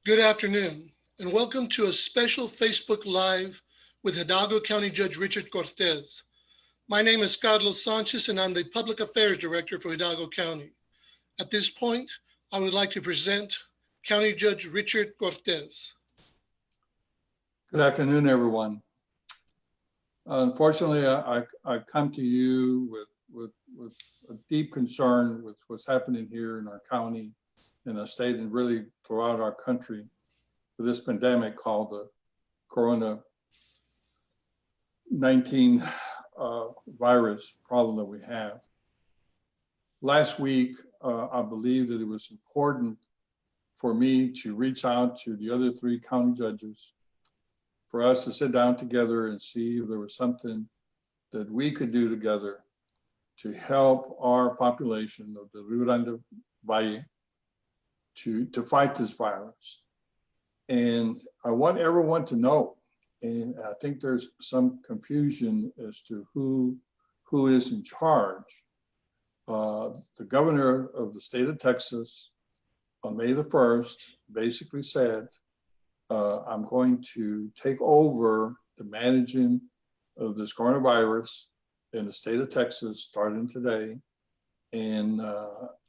Good afternoon, and welcome to a special Facebook Live with Hidalgo County Judge Richard Cortez. My name is Carlos Sanchez, and I'm the Public Affairs Director for Hidalgo County. At this point, I would like to present County Judge Richard Cortez. Good afternoon, everyone. Unfortunately, I come to you with a deep concern with what's happening here in our county, in our state, and really throughout our country with this pandemic called the Corona-19 virus problem that we have. Last week, I believe that it was important for me to reach out to the other three county judges for us to sit down together and see if there was something that we could do together to help our population of the Rio Grande Valley to fight this virus. And I want everyone to know, and I think there's some confusion as to who is in charge. The governor of the state of Texas on May the 1st basically said, I'm going to take over the managing of this coronavirus in the state of Texas starting today. And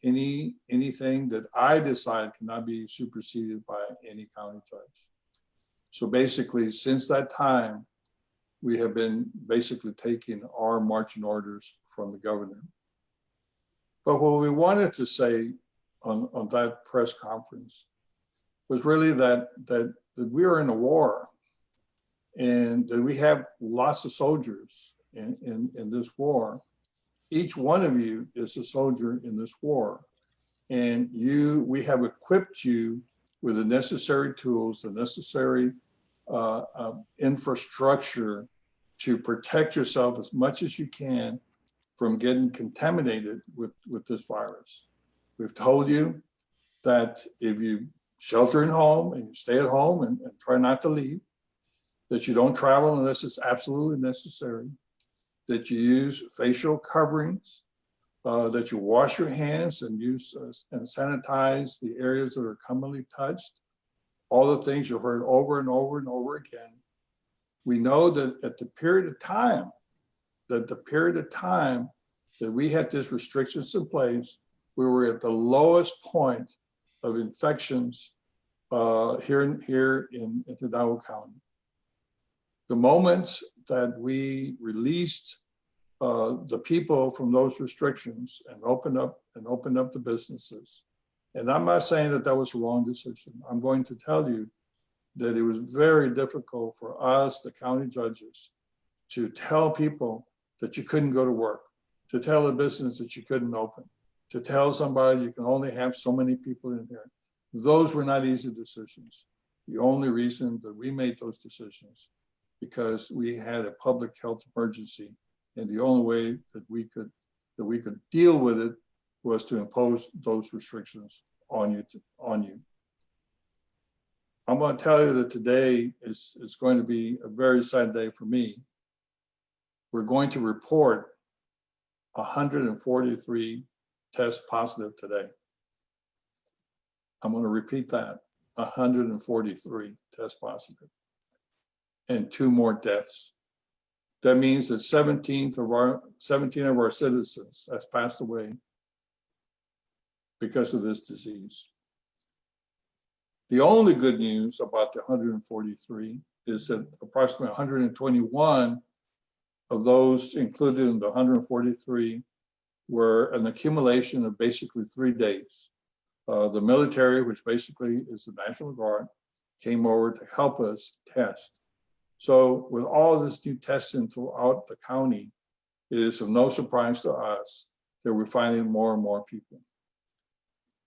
anything that I decide cannot be superseded by any county judge. So basically, since that time, we have been basically taking our marching orders from the governor. But what we wanted to say on that press conference was really that we are in a war and that we have lots of soldiers in this war. Each one of you is a soldier in this war. And we have equipped you with the necessary tools, the necessary infrastructure to protect yourself as much as you can from getting contaminated with this virus. We've told you that if you shelter in home and you stay at home and try not to leave, that you don't travel unless it's absolutely necessary, that you use facial coverings, that you wash your hands and use and sanitize the areas that are commonly touched, all the things you've heard over and over and over again. We know that at the period of time that we had these restrictions in place, we were at the lowest point of infections here in Hidalgo County. The moment that we released the people from those restrictions and opened up the businesses, and I'm not saying that was a wrong decision. I'm going to tell you that it was very difficult for us, the county judges, to tell people that you couldn't go to work, to tell a business that you couldn't open, to tell somebody you can only have so many people in here. Those were not easy decisions. The only reason that we made those decisions because we had a public health emergency, and the only way that we could deal with it was to impose those restrictions on you. I'm going to tell you that today is going to be a very sad day for me. We're going to report 143 tests positive today. I'm going to repeat that, 143 tests positive and 2 more deaths. That means that 17 of our citizens has passed away because of this disease. The only good news about the 143 is that approximately 121 of those included in the 143 were an accumulation of basically 3 days. The military, which basically is the National Guard, came over to help us test. So with all this new testing throughout the county, it is of no surprise to us that we're finding more and more people.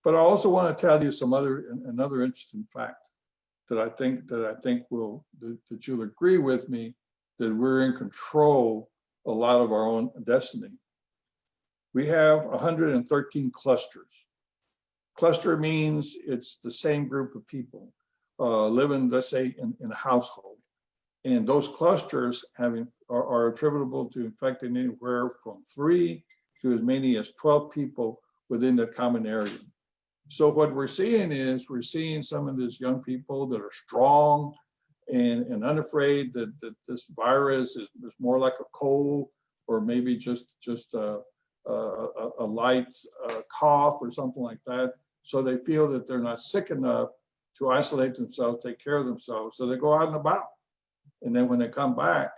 But I also want to tell you another interesting fact that I think that you'll agree with me that we're in control a lot of our own destiny. We have 113 clusters. Cluster means it's the same group of people living, let's say, in a household. And those clusters are attributable to infecting anywhere from 3 to as many as 12 people within that common area. So what we're seeing is we're seeing some of these young people that are strong and unafraid that this virus is more like a cold or maybe just a light cough or something like that. So they feel that they're not sick enough to isolate themselves, take care of themselves. So they go out and about. And then when they come back,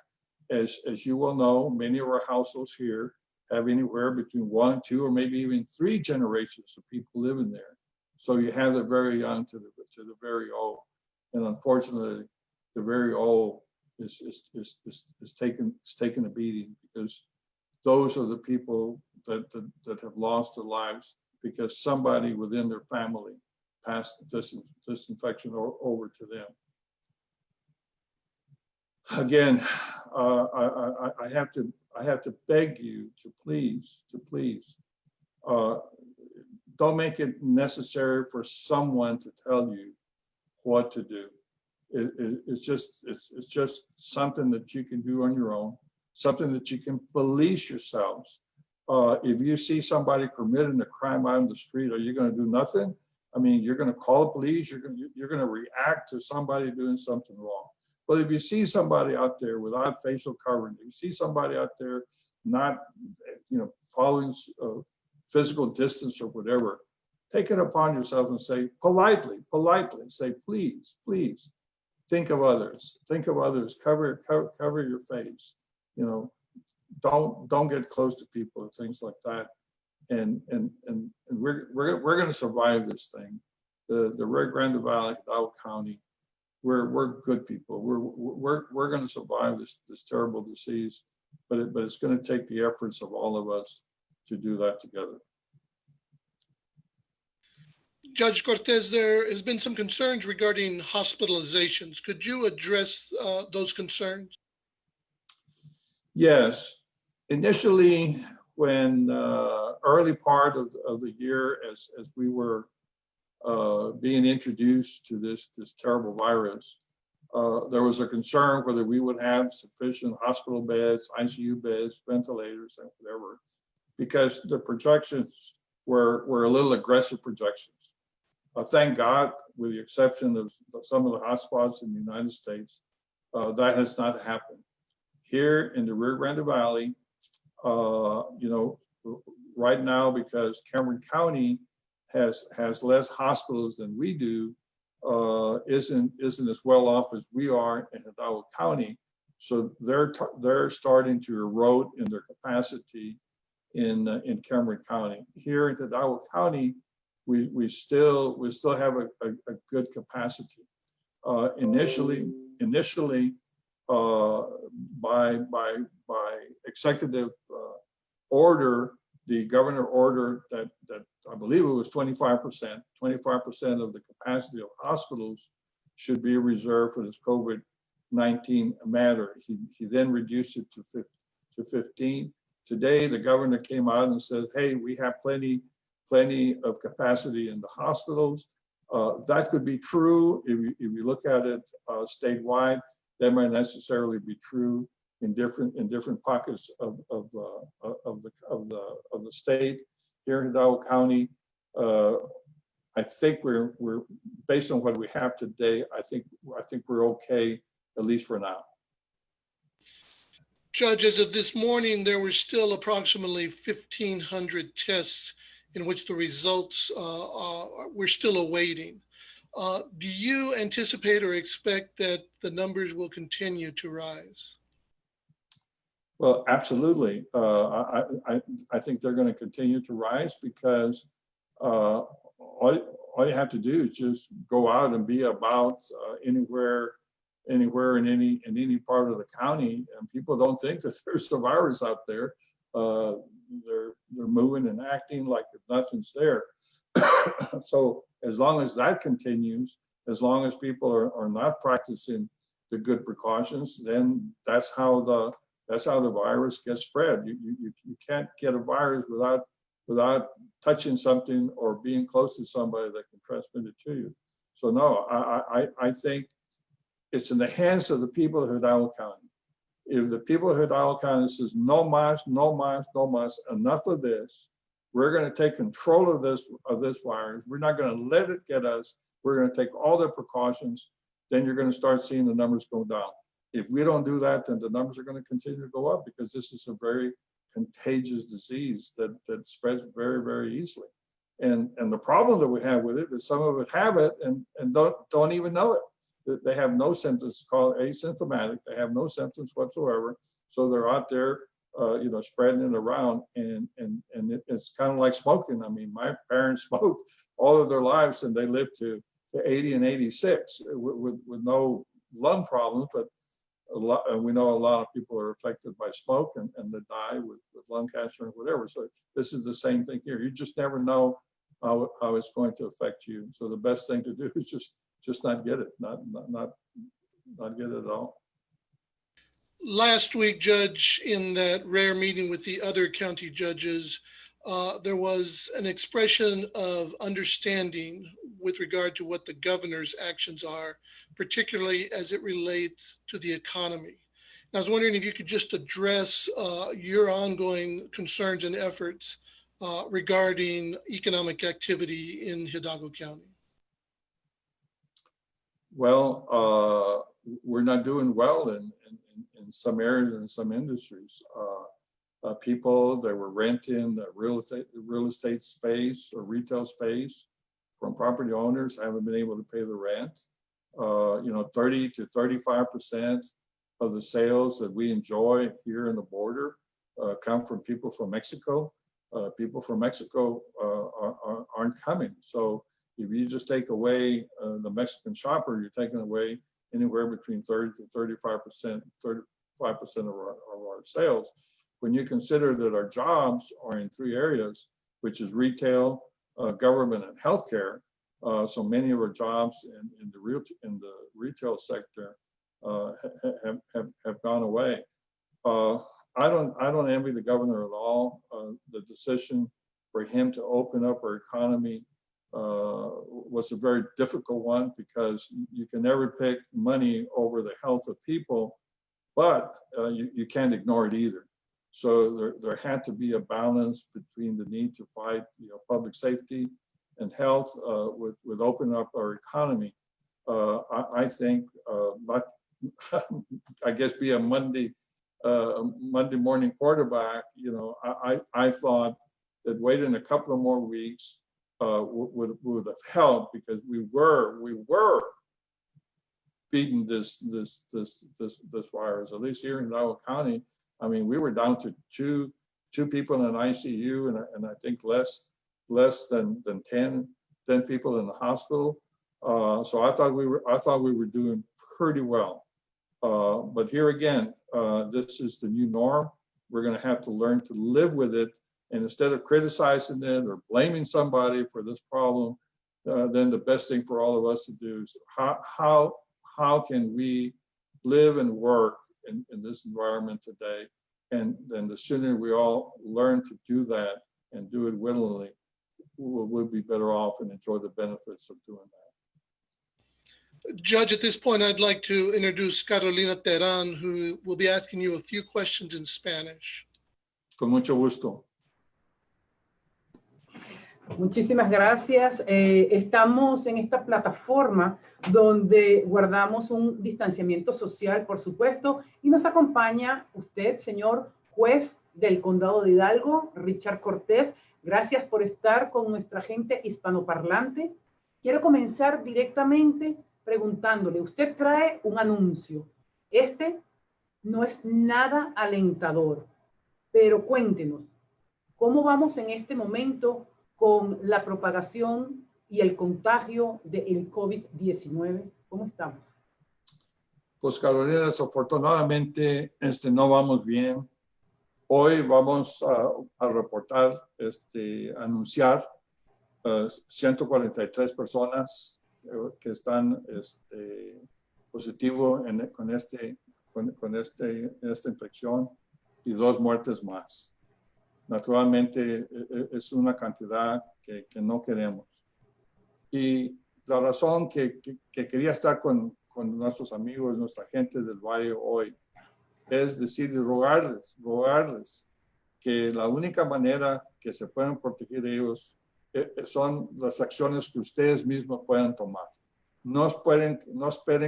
as you will know, many of our households here have anywhere between 1, 2, or maybe even 3 generations of people living there. So you have the very young to the very old. And unfortunately, the very old is taking a beating, because those are the people that have lost their lives because somebody within their family passed this infection over to them. Again, I have to beg you to please don't make it necessary for someone to tell you what to do. It's just something that you can do on your own, something that you can police yourselves. If you see somebody committing a crime out in the street, are you going to do nothing? I mean, you're going to call the police. You're going to react to somebody doing something wrong. But if you see somebody out there without facial covering, if you see somebody out there not, following physical distance or whatever, take it upon yourself and say politely, say, please, think of others, cover your face, don't get close to people and things like that. And we're going to survive this thing. The Rio Grande Valley, Hidalgo County, we're good people. We're going to survive this terrible disease, but it's going to take the efforts of all of us to do that together. Judge Cortez, there has been some concerns regarding hospitalizations. Could you address those concerns? Yes. Initially, when early part of the year, as we were being introduced to this terrible virus, there was a concern whether we would have sufficient hospital beds, ICU beds, ventilators, and whatever, because the projections were a little aggressive projections. Thank God, with the exception of some of the hotspots in the United States, that has not happened. Here in the Rio Grande Valley, right now, because Cameron County has less hospitals than we do, isn't as well off as we are in Hidalgo County. So they're starting to erode in their capacity in Cameron County. Here in Hidalgo County, we still have a good capacity. Initially, by executive order, the governor ordered that I believe it was 25% of the capacity of hospitals should be reserved for this COVID-19 matter. He then reduced it to 15. Today, the governor came out and said, hey, we have plenty of capacity in the hospitals. That could be true if you look at it statewide. That might necessarily be true in different pockets of the state. Here in Hidalgo County, I think we're based on what we have today. I think we're okay, at least for now. Judge, as of this morning, there were still approximately 1,500 tests in which the results we're still awaiting. Do you anticipate or expect that the numbers will continue to rise? Well, absolutely. I think they're going to continue to rise because all you have to do is just go out and be about anywhere in any part of the county, and people don't think that there's a virus out there. They're moving and acting like nothing's there. So as long as that continues, as long as people are not practicing the good precautions, then that's how the virus gets spread. You can't get a virus without touching something or being close to somebody that can transmit it to you. So no, I think it's in the hands of the people of Hidalgo County. If the people of Hidalgo County says no mas, enough of this, We're going to take control of this virus. We're not going to let it get us. We're going to take all the precautions. Then you're going to start seeing the numbers go down. If we don't do that, then the numbers are going to continue to go up because this is a very contagious disease that spreads very, very easily. And the problem that we have with it is some of it have it and don't even know it. They have no symptoms, called asymptomatic. They have no symptoms whatsoever. So they're out there, spreading it around, and it's kind of like smoking. I mean, my parents smoked all of their lives, and they lived to 80 and 86 with no lung problems. But we know a lot of people are affected by smoke and they die with lung cancer and whatever. So this is the same thing here. You just never know how it's going to affect you. So the best thing to do is just not get it, not get it at all. Last week, Judge, in that rare meeting with the other county judges, there was an expression of understanding with regard to what the governor's actions are, particularly as it relates to the economy. And I was wondering if you could just address your ongoing concerns and efforts regarding economic activity in Hidalgo County. Well, we're not doing well in some areas and some industries. People that were renting the real estate space or retail space from property owners haven't been able to pay the rent. 30 to 35% of the sales that we enjoy here in the border come from people from Mexico. People from Mexico aren't coming. So if you just take away the Mexican shopper, you're taking away anywhere between 30 to 35% of our sales. When you consider that our jobs are in three areas, which is retail, government, and healthcare, so many of our jobs in the retail sector have gone away. I don't envy the governor at all. The decision for him to open up our economy was a very difficult one because you can never pick money over the health of people, but you can't ignore it either. So there had to be a balance between the need to fight public safety and health with opening up our economy. I think, I guess, be a Monday morning quarterback. I thought that waiting a couple of more weeks would have helped because we were beating this virus, at least here in Hidalgo County. I mean, we were down to two people in an ICU and I think less than 10 people in the hospital. So I thought we were doing pretty well. But here again, this is the new norm. We're going to have to learn to live with it. And instead of criticizing it or blaming somebody for this problem, then the best thing for all of us to do is how can we live and work in this environment today? And then the sooner we all learn to do that and do it willingly, we'll be better off and enjoy the benefits of doing that. Judge, at this point, I'd like to introduce Carolina Terán, who will be asking you a few questions in Spanish. Con mucho gusto. Muchísimas gracias. Estamos en esta plataforma donde guardamos un distanciamiento social, por supuesto, y nos acompaña usted, señor juez del Condado de Hidalgo, Richard Cortez. Gracias por estar con nuestra gente hispanoparlante. Quiero comenzar directamente preguntándole, usted trae un anuncio. Este no es nada alentador, pero cuéntenos, ¿cómo vamos en este momento con la propagación y el contagio del COVID-19? ¿Cómo estamos? Pues Carolina, desafortunadamente no vamos bien. Hoy vamos a reportar, anunciar 143 personas que están positivos con esta infección y 2 muertes más. Naturalmente es una cantidad que no queremos. Y la razón que quería estar con nuestros amigos, nuestra gente del Valle hoy, es decir, rogarles que la única manera que se pueden proteger ellos son las acciones que ustedes mismos puedan tomar. No esperen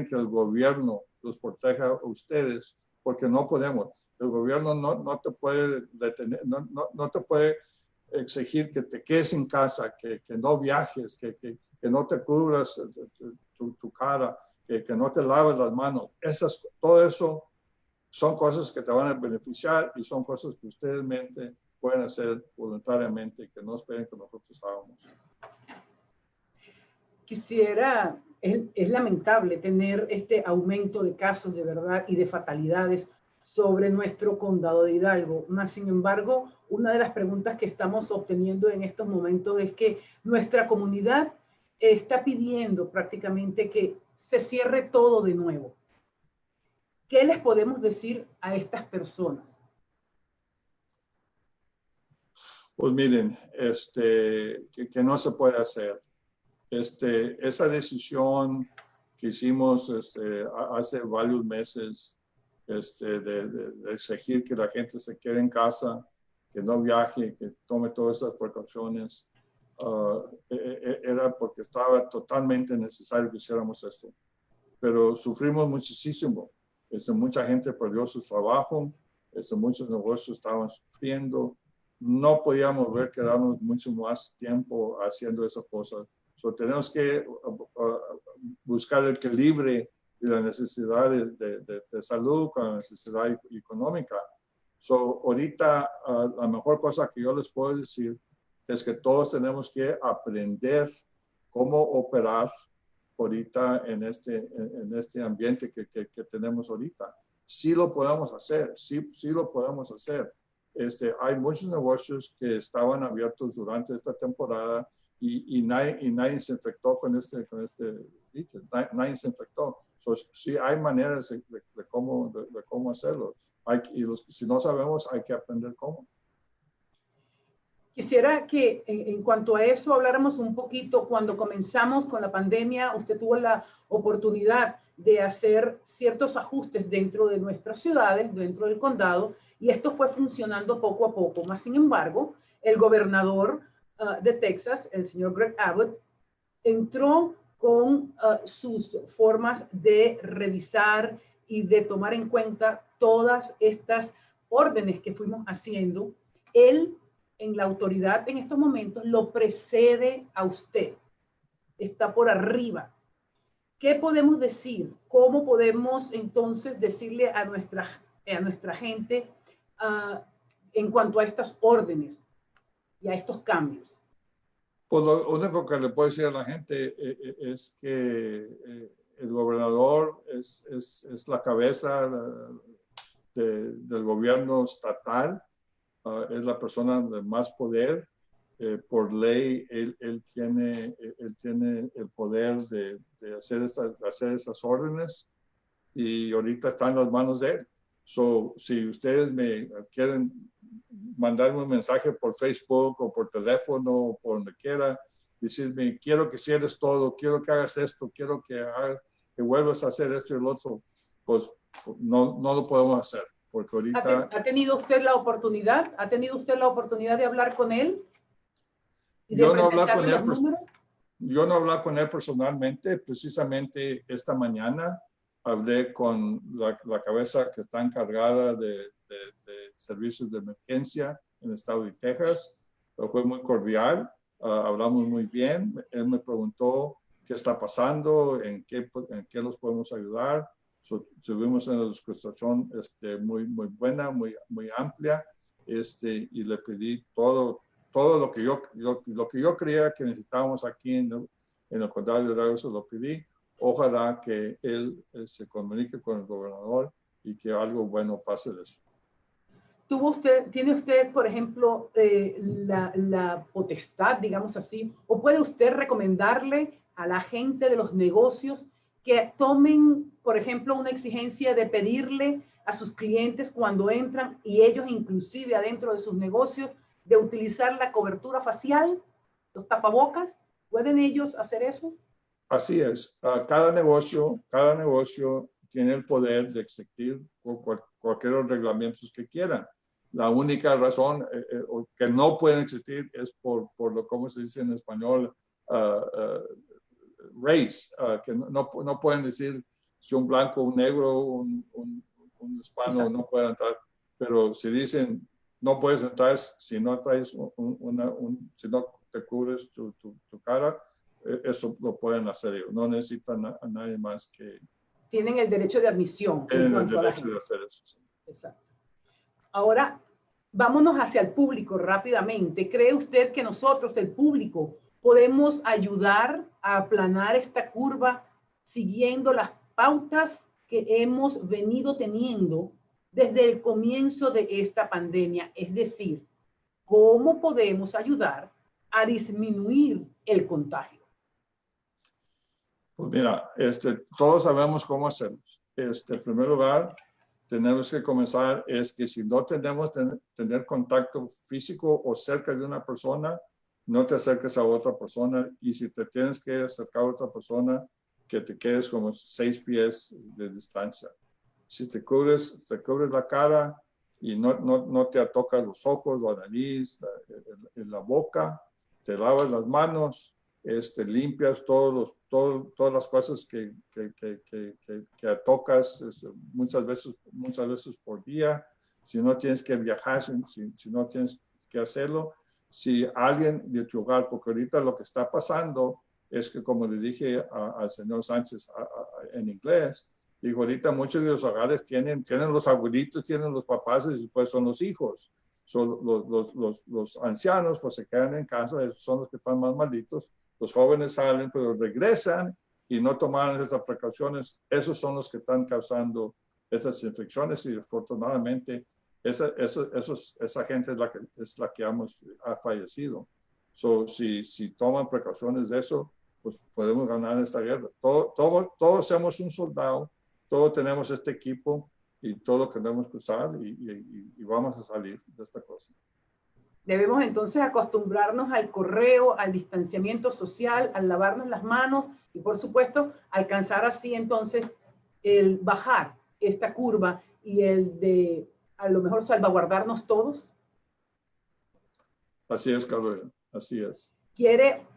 que el gobierno los proteja a ustedes, porque no podemos. El gobierno no te puede detener, no te puede exigir que te quedes en casa, que no viajes, que no te cubras tu cara, que no te laves las manos. Todo eso son cosas que te van a beneficiar y son cosas que ustedes pueden hacer voluntariamente y que no esperen que nosotros hagamos. Es lamentable tener este aumento de casos de verdad y de fatalidades sobre nuestro condado de Hidalgo. Mas, sin embargo, una de las preguntas que estamos obteniendo en estos momentos es que nuestra comunidad está pidiendo prácticamente que se cierre todo de nuevo. ¿Qué les podemos decir a estas personas? Pues miren, que no se puede hacer. Esa decisión que hicimos hace varios meses de exigir que la gente se quede en casa, que no viaje, que tome todas esas precauciones, era porque estaba totalmente necesario que hiciéramos esto. Pero sufrimos muchísimo. Mucha gente perdió su trabajo, muchos negocios estaban sufriendo. No podíamos quedarnos mucho más tiempo haciendo esas cosas. Tenemos que buscar el equilibrio de la necesidad de salud con la necesidad económica. Ahorita la mejor cosa que yo les puedo decir es que todos tenemos que aprender cómo operar ahorita en este ambiente que tenemos ahorita. Sí lo podemos hacer, sí lo podemos hacer. Hay muchos negocios que estaban abiertos durante esta temporada y nadie se infectó con este virus. Nadie se infectó. Sí hay maneras de cómo hacerlo. Si no sabemos, hay que aprender cómo. Quisiera que en cuanto a eso habláramos un poquito. Cuando comenzamos con la pandemia, usted tuvo la oportunidad de hacer ciertos ajustes dentro de nuestras ciudades, dentro del condado, y esto fue funcionando poco a poco. Más sin embargo, el gobernador de Texas, el señor Greg Abbott, entró con sus formas de revisar y de tomar en cuenta todas estas órdenes que fuimos haciendo. Él, en la autoridad en estos momentos, lo precede a usted. Está por arriba. ¿Qué podemos decir? ¿Cómo podemos entonces decirle a nuestra gente en cuanto a estas órdenes y a estos cambios? Pues lo único que le puedo decir a la gente es que el gobernador es la cabeza del gobierno estatal, es la persona de más poder. Por ley, él tiene el poder de hacer esas órdenes y ahorita está en las manos de él. Si ustedes me quieren mandarme un mensaje por Facebook o por teléfono o por donde quiera, decirme, quiero que cierres todo, quiero que hagas esto, quiero que vuelvas a hacer esto y el otro, pues no lo podemos hacer. Porque ahorita... ¿Ha tenido usted la oportunidad? ¿Ha tenido usted la oportunidad de hablar con él? Yo no hablé con él personalmente. Precisamente esta mañana hablé con la cabeza que está encargada de servicios de emergencia en el estado de Texas. Fue muy cordial, hablamos muy bien. Él me preguntó qué está pasando, en qué los podemos ayudar. Tuvimos una discusión muy buena, muy amplia, y le pedí todo lo que yo creía que necesitábamos aquí en el condado de Hidalgo, se lo pedí. Ojalá que él se comunique con el gobernador y que algo bueno pase de eso. ¿Tiene usted, por ejemplo, la potestad, digamos así, o puede usted recomendarle a la gente de los negocios que tomen, por ejemplo, una exigencia de pedirle a sus clientes cuando entran y ellos inclusive adentro de sus negocios de utilizar la cobertura facial, los tapabocas? ¿Pueden ellos hacer eso? Así es. Cada negocio tiene el poder de exigir cualquier reglamentos que quieran. La única razón que no pueden existir es por lo, ¿cómo se dice en español? Race, que no pueden decir si un blanco, un negro, un hispano no puede entrar. Pero si dicen no puedes entrar si no traes si no te cubres tu cara, eso lo pueden hacer ellos. No necesitan a nadie más que... Tienen el derecho de admisión. Tienen el derecho de hacer eso. Sí. Exacto. Ahora, vámonos hacia el público rápidamente. ¿Cree usted que nosotros, el público, podemos ayudar a aplanar esta curva siguiendo las pautas que hemos venido teniendo desde el comienzo de esta pandemia? Es decir, ¿cómo podemos ayudar a disminuir el contagio? Pues mira, todos sabemos cómo hacerlo. En primer lugar, tenemos que comenzar es que si no tenemos tener contacto físico o cerca de una persona, no te acerques a otra persona, y si te tienes que acercar a otra persona, que te quedes como 6 pies de distancia. Si te cubres la cara y no te tocas los ojos, la nariz, la boca, te lavas las manos, limpias todas las cosas que tocas muchas veces por día. Si no tienes que viajar, si no tienes que hacerlo, si alguien de tu hogar, porque ahorita lo que está pasando es que, como le dije al señor Sánchez en inglés, digo, ahorita muchos de los hogares tienen los abuelitos, tienen los papás, y después son los hijos. Son los ancianos pues se quedan en casa, esos son los que están más malditos. Los jóvenes salen, pero regresan y no tomaron esas precauciones. Esos son los que están causando esas infecciones, y afortunadamente esa gente es la que ha fallecido. Si toman precauciones de eso, pues podemos ganar esta guerra. Todos somos un soldado, todos tenemos este equipo y todo lo que tenemos que usar, y vamos a salir de esta cosa. Debemos entonces acostumbrarnos al correo, al distanciamiento social, al lavarnos las manos y, por supuesto, alcanzar así entonces el bajar esta curva y el de a lo mejor salvaguardarnos todos. Así es, Carolina, así es. ¿Quiere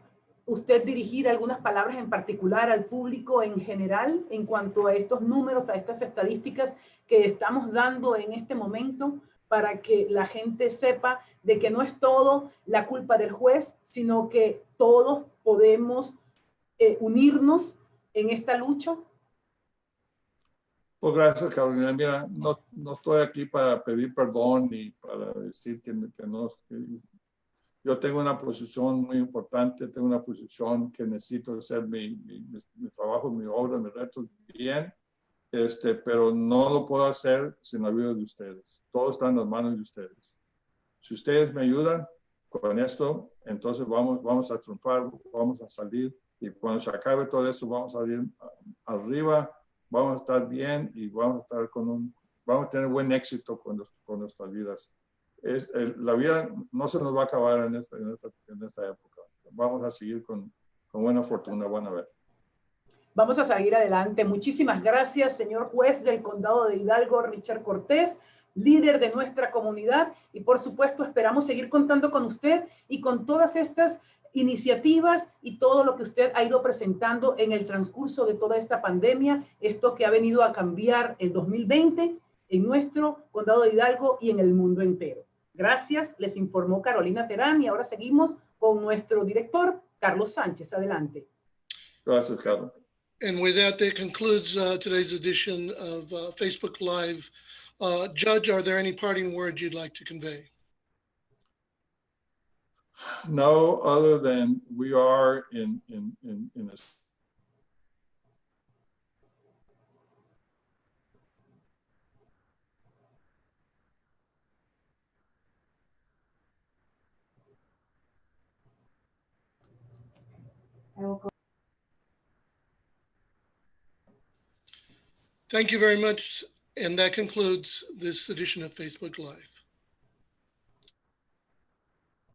usted dirigir algunas palabras en particular al público en general en cuanto a estos números, a estas estadísticas que estamos dando en este momento, para que la gente sepa de que no es todo la culpa del juez, sino que todos podemos unirnos en esta lucha? Pues gracias, Carolina. Mira, no estoy aquí para pedir perdón ni para decir que no. Yo tengo una posición muy importante, tengo una posición que necesito hacer mi trabajo, mi obra, mis retos bien, pero no lo puedo hacer sin la ayuda de ustedes. Todo está en las manos de ustedes. Si ustedes me ayudan con esto, entonces vamos a triunfar, vamos a salir, y cuando se acabe todo esto, vamos a salir arriba, vamos a estar bien, y vamos a tener buen éxito con nuestras vidas. La vida no se nos va a acabar en esta época. Vamos a seguir con buena fortuna, van a ver. Vamos a seguir adelante. Muchísimas gracias, señor juez del condado de Hidalgo, Richard Cortez, líder de nuestra comunidad, y por supuesto esperamos seguir contando con usted y con todas estas iniciativas y todo lo que usted ha ido presentando en el transcurso de toda esta pandemia, esto que ha venido a cambiar el 2020 en nuestro condado de Hidalgo y en el mundo entero. Gracias, les informó Carolina Terán, y ahora seguimos con nuestro director, Carlos Sánchez. Adelante. Gracias, Carlos. And with that concludes today's edition of Facebook Live. Judge, are there any parting words you'd like to convey? No, other than we are in a Thank you very much. And that concludes this edition of Facebook Live.